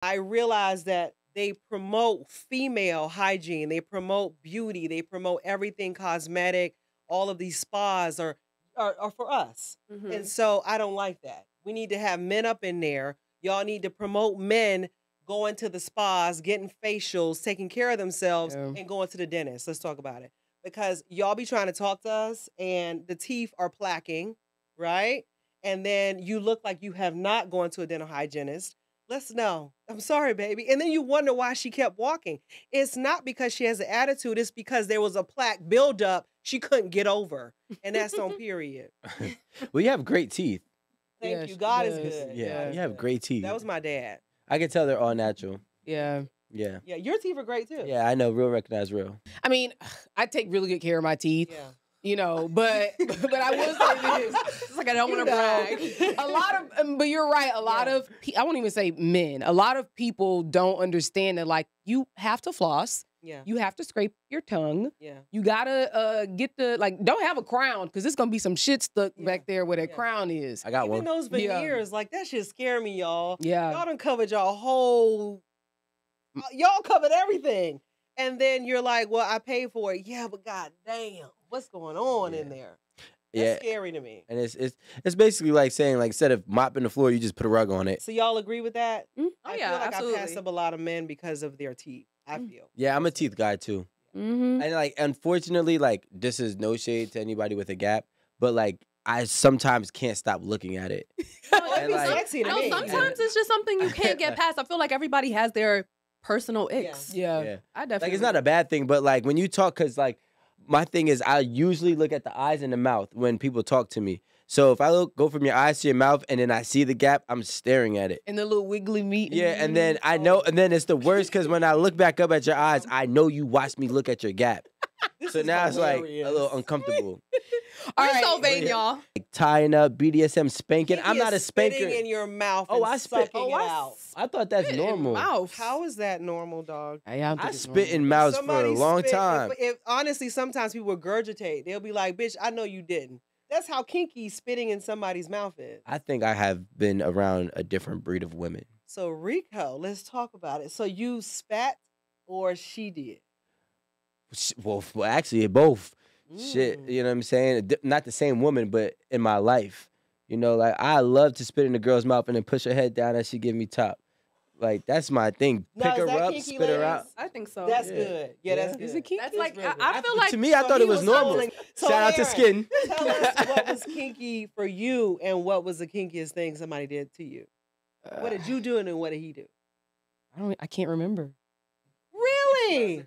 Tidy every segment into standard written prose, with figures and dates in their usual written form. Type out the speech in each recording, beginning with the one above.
I realized that they promote female hygiene, they promote beauty, they promote everything cosmetic. All of these spas are for us. And Mhm. so I don't like that. We need to have men up in there. Y'all need to promote men going to the spas, getting facials, taking care of themselves, Yeah. and going to the dentist. Let's talk about it. Because y'all be trying to talk to us and the teeth are plaquing, right? And then you look like you have not gone to a dental hygienist. Let's know. I'm sorry, baby. And then you wonder why she kept walking. It's not because she has an attitude, it's because there was a plaque buildup she couldn't get over. And that's on period. Well, you have great teeth. Thank Yeah, you. she God is does. good. Yeah, God is you have good. great teeth. That was my dad. I can tell they're all natural. Yeah. Yeah. Yeah, your teeth are great too. Yeah, I know. Real recognize real. I mean, I take really good care of my teeth. Yeah. You know, but I will say this. It's like I don't want to brag. A lot of, but you're right. A lot of, I won't even say men. A lot of people don't understand that. Like, you have to floss. Yeah. You have to scrape your tongue. Yeah. You gotta get the don't have a crown because it's gonna be some shit stuck Yeah. back there where that Yeah. crown is. I got Even one. those veneers, like that shit scare me, y'all. Yeah. Y'all done covered y'all whole. Y'all covered everything, and then you're like, "Well, I paid for it." Yeah, but god damn, what's going on in there? That's Yeah. scary to me. And it's basically like saying, like, instead of mopping the floor, you just put a rug on it. So y'all agree with that? Oh I yeah, feel like I absolutely. passed up a lot of men because of their teeth. I feel. Yeah, I'm a teeth guy too. Mm-hmm. And like, unfortunately, like, this is no shade to anybody with a gap, but like, I sometimes can't stop looking at it. Oh, it'd And, be like- sexy to No, me. sometimes it's just something you can't get past. I feel like everybody has their personal icks. Yeah. Yeah. I definitely Like, it's not a bad thing, but like, when you talk, cause like, my thing is, I usually look at the eyes and the mouth when people talk to me. So if I go from your eyes to your mouth and then I see the gap, I'm staring at it. And the little wiggly meat. Yeah, and then I know, and then it's the worst because when I look back up at your eyes, I know you watched me look at your gap. This So is now it's like hilarious. a little uncomfortable. All You're right. so vain, yeah. y'all. Like tying up, BDSM spanking. Kinky I'm not a is spitting spanker. in your mouth. Oh, and I spit. sucking Oh, it out. I thought that's Spit in normal. mouth. How is that normal, dog? Hey, I, don't I think it's spit in normal. mouths for a Somebody long spit- time. If honestly, sometimes people regurgitate. They'll be like, "Bitch, I know you didn't." That's how kinky spitting in somebody's mouth is. I think I have been around a different breed of women. So Rico, let's talk about it. So you spat or she did? Well, actually, both. Shit, Mm. you know what I'm saying? Not the same woman, but in my life. You know, like, I love to spit in a girl's mouth and then push her head down and she give me top. Like, that's my thing. Now, Pick is her that up, kinky, spit her out. ladies? I think so. That's Yeah. good. Yeah, that's Yeah. good. Is it kinky? That's like real good. I feel like To me, I So thought it he was normal. holding- So Shout out to Aaron, Skin. Tell us what was kinky for you and what was the kinkiest thing somebody did to you. What did you do and then what did he do? I can't remember. Really?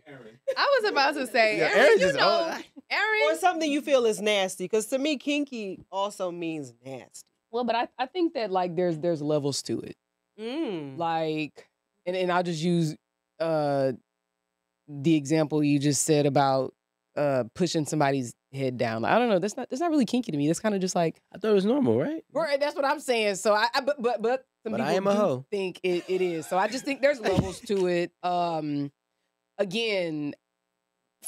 I was about to say, Yeah, Aaron, Aaron you just- know, oh, Or Aaron. something you feel is nasty? Because to me, kinky also means nasty. Well, but I think that like there's levels to it. Mm. Like, and I'll just use the example you just said about pushing somebody's head down. Like, I don't know. That's not really kinky to me. That's kind of just like, I thought it was normal, right? right. That's what I'm saying. So but some But people I am a do hoe. think it is. So I just think there's levels to it. Again,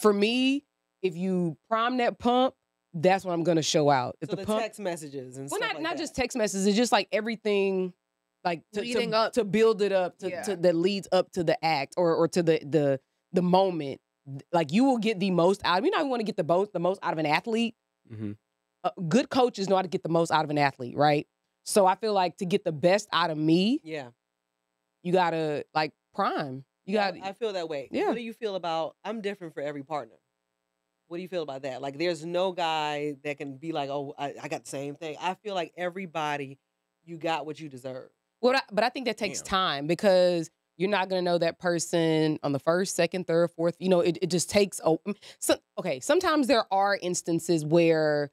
for me, if you prime that pump, that's what I'm gonna show out. If So the the pump, text messages and well, stuff not like not that. just text messages. It's just like everything, like Leading up. to build it up to, Yeah. to that leads up to the act or to the moment. Like, you will get the most out. You know, you want to get the most out of an athlete. Mm-hmm. Good coaches know how to get the most out of an athlete, right? So I feel like to get the best out of me, Yeah. you gotta like prime. You Yeah, got I feel that way. Yeah. What do you feel about? I'm different for every partner. What do you feel about that? Like, there's no guy that can be like, "Oh, I got the same thing." I feel like everybody, you got what you deserve. but I think that takes Damn. time because you're not gonna know that person on the first, second, third, fourth. You know, it just takes. Okay, sometimes there are instances where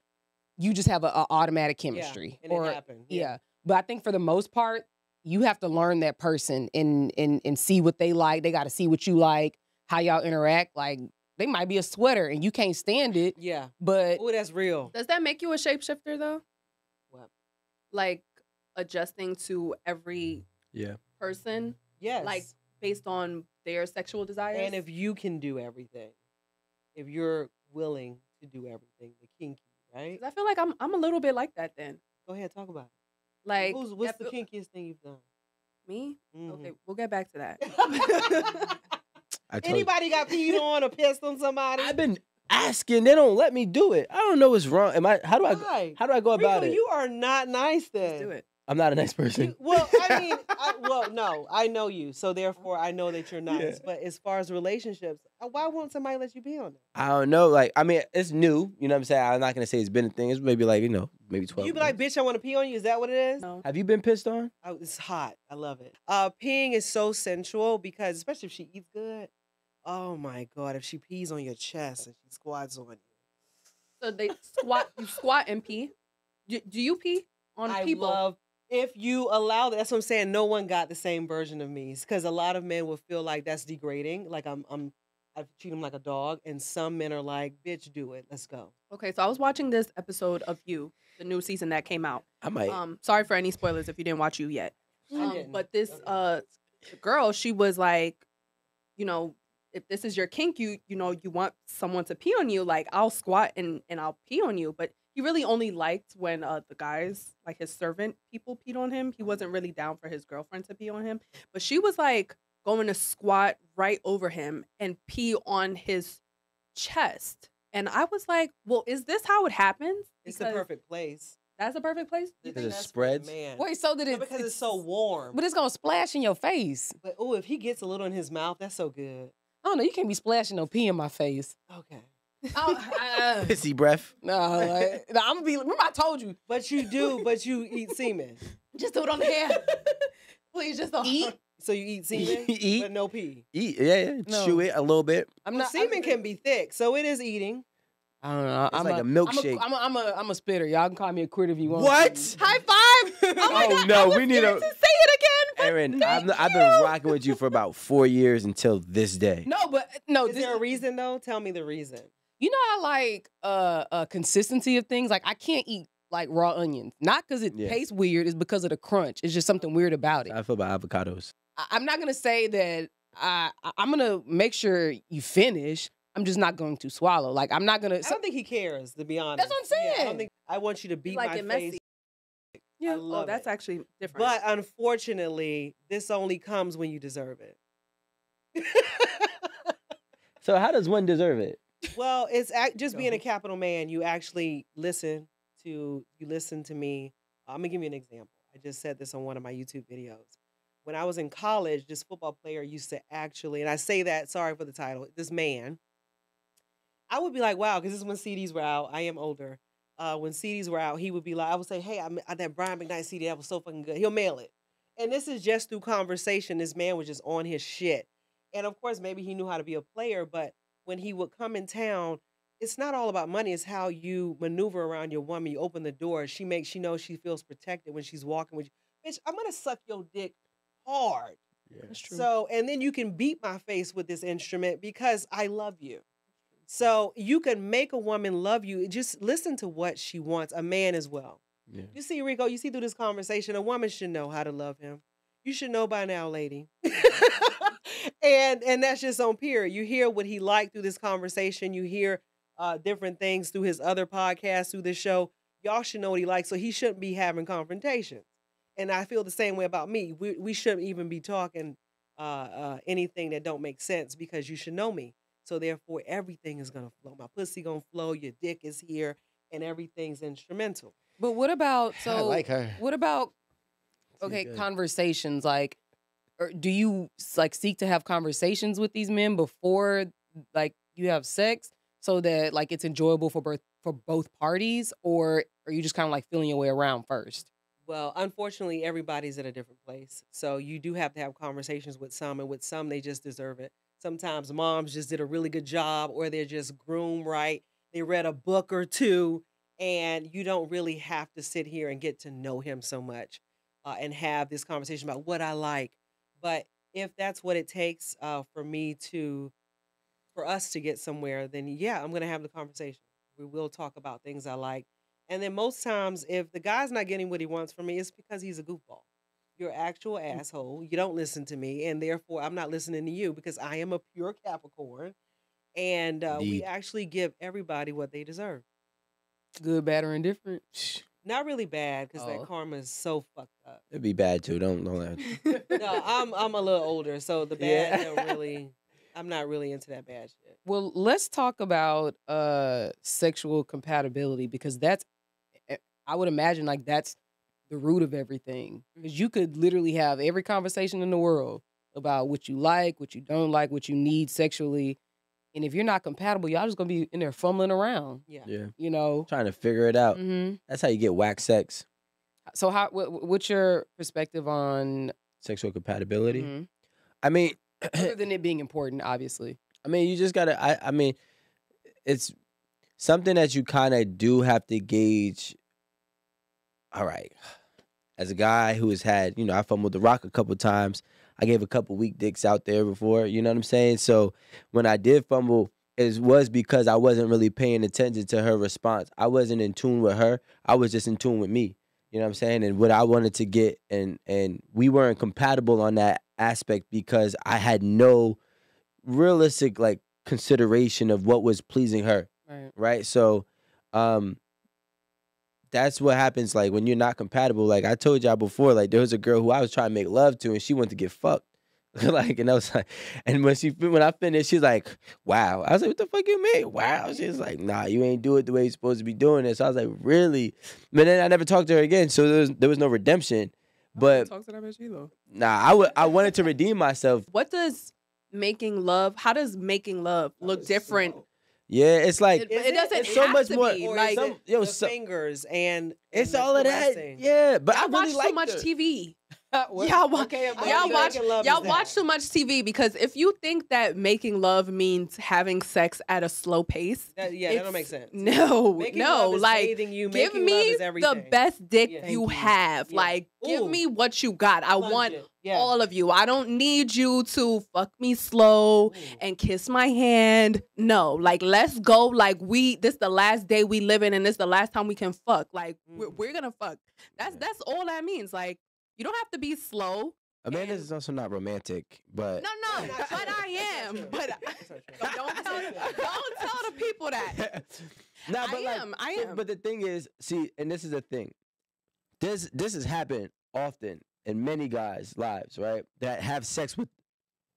you just have a automatic chemistry, and or it happened. yeah. But I think for the most part, you have to learn that person and see what they like. They got to see what you like, how y'all interact. Like, they might be a sweater and you can't stand it, Yeah. but Oh, that's real. Does that make you a shapeshifter though? What? Like adjusting to every Yeah. person, Yes. like based on their sexual desires. and if you can do everything, if you're willing to do everything, the kinky, right? 'Cause I feel like I'm a little bit like that then. Go ahead, talk about it. Like What's the if- kinkiest thing you've done? Me? Mhm. Okay, we'll get back to that. I told Anybody got peed on or pissed on somebody? I've been asking. They don't let me do it. I don't know what's wrong. How do I Why? how do I go about Rico, it? you are not nice then. Let's do it. I'm not a nice person. Well, I mean, no, I know you, so therefore I know that you're nice. Yeah. But as far as relationships, why won't somebody let you be on it? I don't know. Like, I mean, it's new. You know what I'm saying? I'm not gonna say it's been a thing. It's maybe like, maybe 12 You be like, months. bitch, I want to pee on you. Is that what it is? No. Have you been pissed on? Oh, it's hot. I love it. Peeing is so sensual because, especially if she eats good. Oh my god, if she pees on your chest and she squats on you. So they squat. You squat and pee. Do you pee on I people? love if you allow that. That's what I'm saying. No one got the same version of me because a lot of men will feel like that's degrading. Like I treat them like a dog, and some men are like, "Bitch, do it. Let's go." Okay, so I was watching this episode of You, the new season that came out. I might. Sorry for any spoilers if you didn't watch You yet. I didn't. But this Okay. girl, she was like, if this is your kink, you want someone to pee on you, like I'll squat and I'll pee on you. But he really only liked when the guys, like his servant people, peed on him. He wasn't really down for his girlfriend to pee on him. But she was like going to squat right over him and pee on his chest. And I was like, well, is this how it happens? It's the Because perfect place. that's the perfect place. You Because think it that's for a spreads? man. Wait, so did No, it? because it's so warm. But it's gonna splash in your face. But oh, if he gets a little in his mouth, that's so good. I don't know. You can't be splashing no pee in my face. Okay. Pissy breath. No, like, no, I'm gonna be. Remember, I told you. But you do, but you eat semen. Just do it on the hair. Please, just don't Eat. So you eat semen, Eat. but no pee. Eat. Yeah. No. Chew it a little bit. I'm Well, not. semen can be thick, so it is eating. I don't know. It's like a milkshake. I'm a spitter. Y'all can call me a quitter if you want. What? High five! Oh my Oh, God, no, I was we need going a- to say it again. but Aaron, thank I've been you. rocking with you for about 4 years until this day. No, but no. Is there a reason though? Tell me the reason. You know, I like consistency of things. Like I can't eat like raw onions, not because it Yeah. tastes weird. It's because of the crunch. It's just something weird about it. I feel about avocados. I'm not gonna say that I'm gonna make sure you finish. I'm just not going to swallow. Like I'm not gonna. I don't think he cares, to be honest. That's what I'm Yeah, I saying. don't think I want you to beat like my it face. messy. Yeah, love that's it. actually different. But unfortunately, this only comes when you deserve it. So how does one deserve it? Well, it's just being a capital man. You actually listen to me. I'm gonna give you an example. I just said this on one of my YouTube videos. When I was in college, this football player used to actually, and I say that, sorry for the title, this man, I would be like, wow, because this is when CDs were out. I am older. When CDs were out, he would be like, I would say, hey, I that Brian McKnight CD, that was so fucking good. He'll mail it. And this is just through conversation. This man was just on his shit. And of course, maybe he knew how to be a player, but when he would come in town, it's not all about money. It's how you maneuver around your woman. You open the door. She knows she feels protected when she's walking with you. Bitch, I'm gonna suck your dick hard. Yeah. That's true. So, and then you can beat my face with this instrument because I love you. So you can make a woman love you. Just listen to what she wants, a man as well. Yeah. You see, Rico, you see through this conversation, a woman should know how to love him. You should know by now, lady. and that's just on period. You hear what he liked through this conversation. You hear different things through his other podcasts, through this show. Y'all should know what he likes, so he shouldn't be having confrontations. And I feel the same way about me. We shouldn't even be talking anything that don't make sense because you should know me. So therefore, everything is gonna flow. My pussy gonna flow. Your dick is here, and everything's instrumental. But what about I like her. What about She's okay good. conversations? Like, or do you like seek to have conversations with these men before like you have sex so that like it's enjoyable for both parties, or are you just kind of like feeling your way around first? Well, unfortunately, everybody's at a different place. So you do have to have conversations with some, and with some, they just deserve it. Sometimes moms just did a really good job, or they're just groomed right. They read a book or two, and you don't really have to sit here and get to know him so much and have this conversation about what I like. But if that's what it takes for us to get somewhere, then yeah, I'm going to have the conversation. We will talk about things I like. And then most times, if the guy's not getting what he wants from me, it's because he's a goofball. You're an actual asshole. You don't listen to me, and therefore I'm not listening to you because I am a pure Capricorn. And we Indeed. actually give everybody what they deserve. Good, bad, or indifferent? Not really bad because Oh. that karma is so fucked up. It'd be bad too. Don't let. No, I'm a little older, so the Yeah. bad don't really. I'm not really into that bad shit. Well, let's talk about sexual compatibility because that's I would imagine like that's the root of everything. Because you could literally have every conversation in the world about what you like, what you don't like, what you need sexually. And if you're not compatible, y'all just gonna be in there fumbling around. Yeah. Yeah, You know. trying to figure it out. hmm That's how you get whack sex. So what's your perspective on Sexual compatibility. Mhm. I mean, other than it being important, obviously? I mean, you just gotta. I mean, it's something that you kind of do have to gauge. All right, as a guy who has had, I fumbled the rock a couple times. I gave a couple weak dicks out there before. You know what I'm saying? So when I did fumble, it was because I wasn't really paying attention to her response. I wasn't in tune with her. I was just in tune with me. You know what I'm saying? And what I wanted to get, and we weren't compatible on that aspect because I had no realistic like consideration of what was pleasing her, Right. right? So that's what happens like when you're not compatible. Like I told y'all before, like there was a girl who I was trying to make love to and she wanted to get fucked. Like, and I was like, and when I finished, she's like, wow. I was like, what the fuck you mean? Wow. She's like, nah, you ain't do it the way you're supposed to be doing it. So I was like, really? But then I never talked to her again. So there was no redemption. But talk to that bitch either. nah, I wanted to redeem myself. What does making love? How does making love look different? Yeah, it's like It doesn't it's so have much to more. be, Or like- is some- it yo, the so- fingers and It's the all of that. caressing? Yeah, but Y'all I really watch too liked much her. TV. What? Y'all wa- Okay, I Y'all think watch making love is y'all that. watch too much TV because if you think that making love means having sex at a slow pace, That, yeah, that don't it's- make sense. No, Making no, love is like bathing you. give Making me love is the everything. best dick Yeah. you Thank you. have. Yeah. Like, give Ooh. me what you got. I Plunge want it. Yeah. all of you. I don't need you to fuck me slow Ooh. and kiss my hand. No, like let's go. Like this the last day we live in, and this the last time we can fuck. Like we're gonna fuck. That's all that means. Like you don't have to be slow. Amanda is also not romantic, but No, That's not but true. I am. That's not true. But That's not true. but don't tell the people that. nah, but I am. But the thing is, see, and this is the thing. This has happened often in many guys' lives, right? That have sex with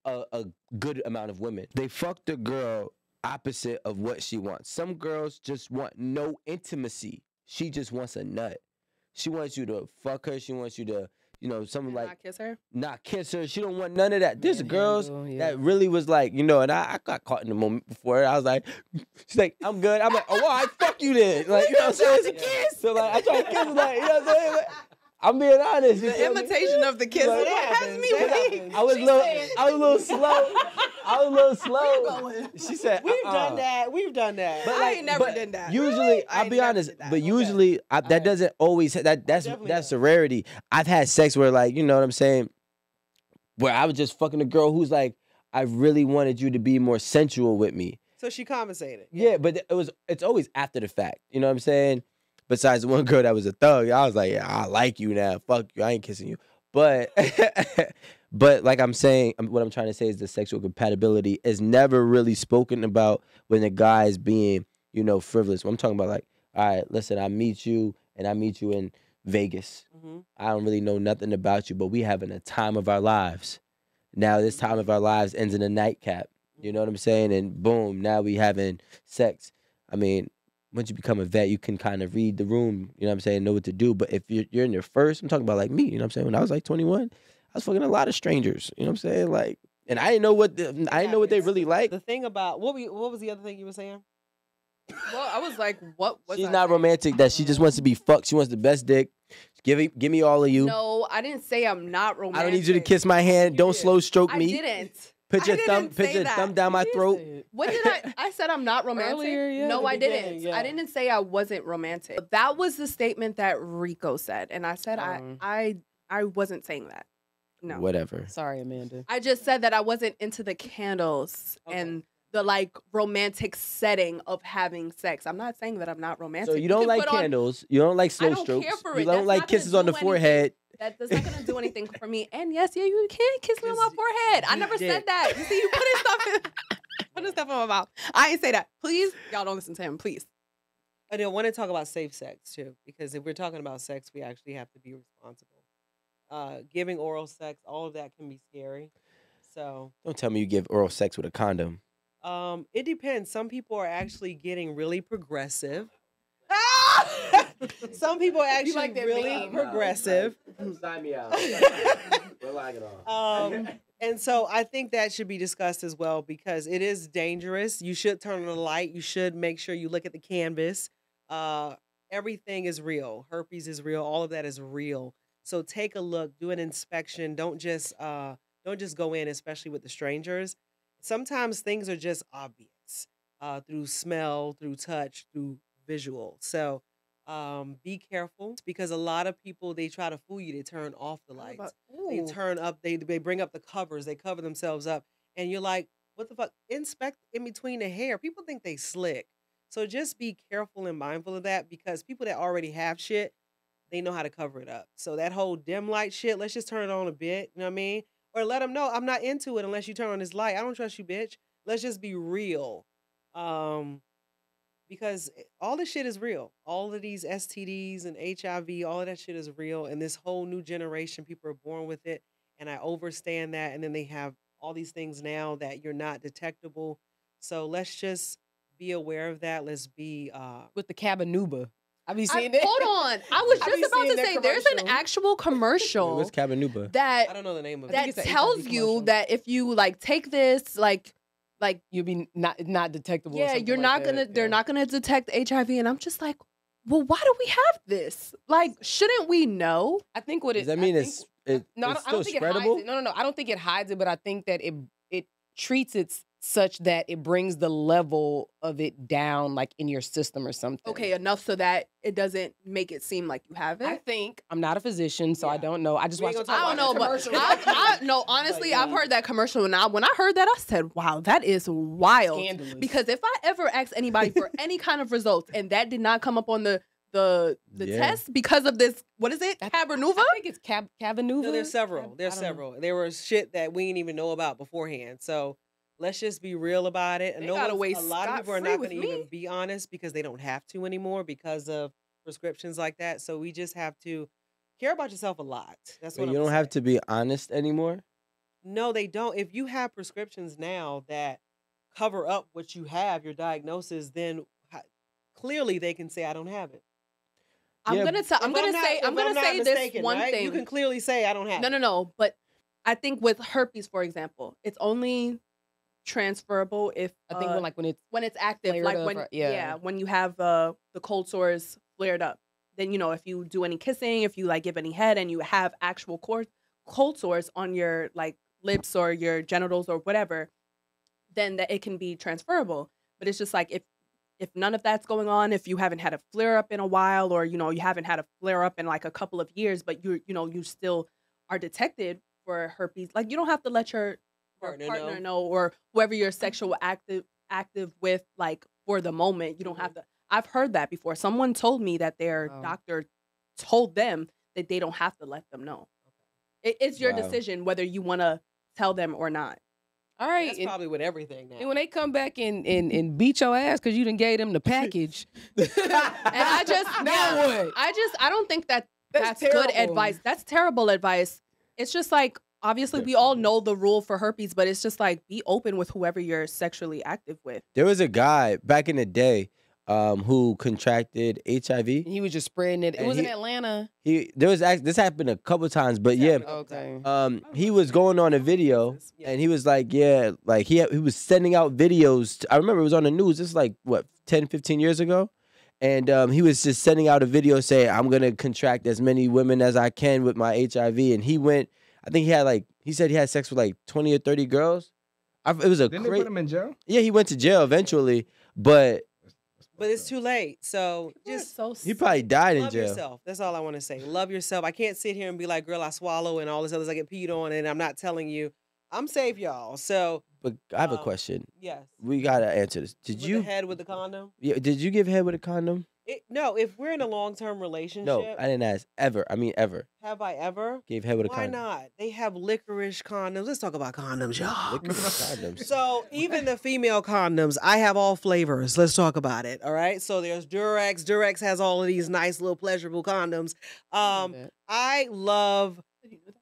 a good amount of women. They fuck the girl opposite of what she wants. Some girls just want no intimacy. She just wants a nut. She wants you to fuck her. She wants you to, something Can like I kiss her? not kiss her. She don't want none of that. There's girls Manhandle, yeah. that really was like, and I got caught in the moment before. I was like, she's like, I'm good. I'm like, oh, well, I fuck you then. Like, you know what I'm saying? So like, I try to kiss her, like, you know what I'm saying? Like, I'm being honest. you The feel me? imitation of the kiss. Like, What that has happens, me that weak? happens. I was a little slow. I was a little slow. She said, We've uh-uh. done that. We've done that. But I ain't never done that. Usually, Really? I I'll ain't be never honest, did that. but Okay. usually that doesn't always that's definitely that's don't. a rarity. I've had sex where like, you know what I'm saying, where I was just fucking a girl who's like, I really wanted you to be more sensual with me. So she compensated. Yeah, but it's always after the fact. You know what I'm saying? Besides the one girl that was a thug, I was like, yeah, I like you now. Fuck you, I ain't kissing you. But but like I'm saying, what I'm trying to say is the sexual compatibility is never really spoken about when the guy is being, frivolous. When I'm talking about like, all right, listen, I meet you in Vegas. Mm-hmm. I don't really know nothing about you, but we having a time of our lives. Now this time of our lives ends in a nightcap. You know what I'm saying? And boom, now we having sex. I mean, once you become a vet, you can kind of read the room, you know what I'm saying, know what to do. But if you're in your first, I'm talking about like me, you know what I'm saying? When I was like 21, I was fucking a lot of strangers, you know what I'm saying? Like, and I didn't know what they really like. The thing about what was the other thing you were saying? Well, I was like, what was She's I not saying? romantic. That she just wants to be fucked. She wants the best dick. Give me all of you. No, I didn't say I'm not romantic. I don't need you to kiss my hand. Don't did. slow stroke I me. didn't. Put I your didn't say that. thumb down my throat. What did I said I'm not romantic? Earlier, yeah, no, the I beginning, didn't. yeah. I didn't say I wasn't romantic. That was the statement that Rico said, and I said I wasn't saying that. No. Whatever. Sorry, Amanda. I just said that I wasn't into the candles Okay. and the like romantic setting of having sex. I'm not saying that I'm not romantic. So you don't can like put on- candles. You don't like slow don't care strokes. for You it. don't That's like not gonna kisses on the do anything. forehead. That's not gonna do anything for me. And yes, yeah, you can kiss me on my forehead. I never said dick. that. You see, you putting stuff in my mouth. I ain't say that. Please, y'all don't listen to him. Please. I don't want to talk about safe sex too, because if we're talking about sex, we actually have to be responsible. Giving oral sex, all of that can be scary. So, Don't tell me you give oral sex with a condom. it depends. Some people are actually getting really progressive. Some people are actually like that really meme? progressive. Sign me out. We're like it And so I think that should be discussed as well because it is dangerous. You should turn on the light. You should make sure you look at the canvas. Everything is real. Herpes is real. All of that is real. So take a look, do an inspection. Don't just go in, especially with the strangers. Sometimes things are just obvious through smell, through touch, through visual. So be careful because a lot of people they try to fool you. They turn off the lights. They Ooh. turn up. They bring up the covers. They cover themselves up, and you're like, what the fuck? Inspect in between the hair. People think they slick, so just be careful and mindful of that because people that already have shit, they know how to cover it up. So that whole dim light shit, let's just turn it on a bit. You know what I mean? Or let them know I'm not into it unless you turn on this light. I don't trust you, bitch. Let's just be real. Because all this shit is real. All of these STDs and HIV, all of that shit is real. And this whole new generation, people are born with it. And I overstand that. And then they have all these things now that you're not detectable. So let's just be aware of that. Let's be With the Cabanuba. I be seeing that. Hold on. I was I be just about seeing to that say there's an commercial. actual commercial What's Cabanuba? I that don't know the name of think that it's a tells HIV you commercial. that if you like take this like You'll be not detectable. or yeah, something you're like not that. gonna they're Yeah. not gonna detect HIV and I'm just like, well, why do we have this? Like, shouldn't we know? I think what Does it. that mean I it's think, no, it's I don't still think it hides spreadable? it. No. I don't think it hides it, but I think that it treats it such that it brings the level of it down, like in your system or something. Okay, enough so that it doesn't make it seem like you have it. I think I'm not a physician, so I Yeah. don't know. I just We ain't watched. gonna talk I don't know, about but the commercial. I no, honestly, But, I've yeah. heard that commercial, and when I heard that, I said, "Wow, that is wild." Scandalous. Because if I ever asked anybody for any kind of results, and that did not come up on the Yeah. test because of this, what is it, Cabernuva? I think it's Cabanuva. No, there's several. I There's don't know. several. There was shit that we didn't even know about beforehand. So let's just be real about it. And They got away a lot of people are scot-free not with going to even me. be honest because they don't have to anymore because of prescriptions like that. So we just have to care about yourself a lot. That's what You don't have to be honest anymore. No, they don't. If you have prescriptions now that cover up what you have, your diagnosis, then clearly they can say I don't have it. I'm Yeah, gonna If say not- if I'm gonna not say this mistaken, one right? thing. You can clearly say I don't have it. No. But I think with herpes, for example, it's only transferable if I think when it's when it's active, flared like up when or- yeah. when you have the cold sores flared up. Then if you do any kissing, if you like give any head, and you have actual cold sores on your like lips or your genitals or whatever, then that it can be transferable. But it's just like if none of that's going on, if you haven't had a flare up in a while, or you haven't had a flare up in like a couple of years, but you still are detected for herpes, like you don't have to let your partner know, or whoever you're sexual active with, like for the moment. You don't have to. I've heard that before. Someone told me that their Wow. doctor told them that they don't have to let them know. It's your Wow. decision whether you want to tell them or not. all right. That's probably with everything now. And when they come back and beat your ass because you done gave them the package, And I just now what? I don't think that That's that's good terrible. advice. That's terrible advice. It's just like, obviously we all know the rule for herpes, but it's just like, be open with whoever you're sexually active with. There was a guy back in the day who contracted HIV. And he was just spreading it. It And was in he- Atlanta. This happened a couple times, but yeah, Okay. he was going on a video Yeah. and he was like, yeah, like he was sending out videos. I remember it was on the news. This is like what 10, 15 years ago. And he was just sending out a video saying, I'm going to contract as many women as I can with my HIV. And he went, I think he said he had sex with like 20 or 30 girls. It was a Didn't they crazy. put him in jail? Yeah, he went to jail eventually, but But it's too late. So You're just so he probably died in love jail. yourself. That's all I want to say. Love yourself. I can't sit here and be like, girl, I swallow and all this others I get peed on, and I'm not telling you. I'm safe, y'all. So But I have a Um, question. yes. We gotta answer this. Did With you? the head with the condom? Yeah, did you give head with a condom? No, if we're in a long-term No, relationship, I didn't ask ever. I mean, ever have I ever? gave head with a Why condom. not? They have licorice condoms. Let's talk about condoms, y'all. Licorice condoms. So even the female condoms, I have all flavors. Let's talk about it. All right. So there's Durex. Durex has all of these nice little pleasurable condoms. I love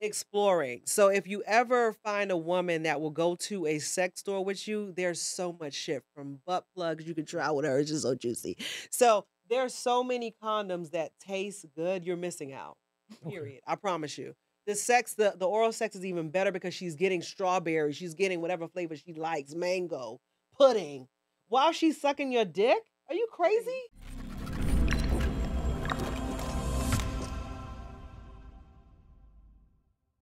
exploring. So if you ever find a woman that will go to a sex store with you, there's so much shit from butt plugs you can try with her. It's just so juicy. So there's so many condoms that taste good. You're missing out. Period. I promise you. The oral sex is even better because she's getting strawberry. She's getting whatever flavor she likes, mango, pudding, while she's sucking your dick. Are you crazy?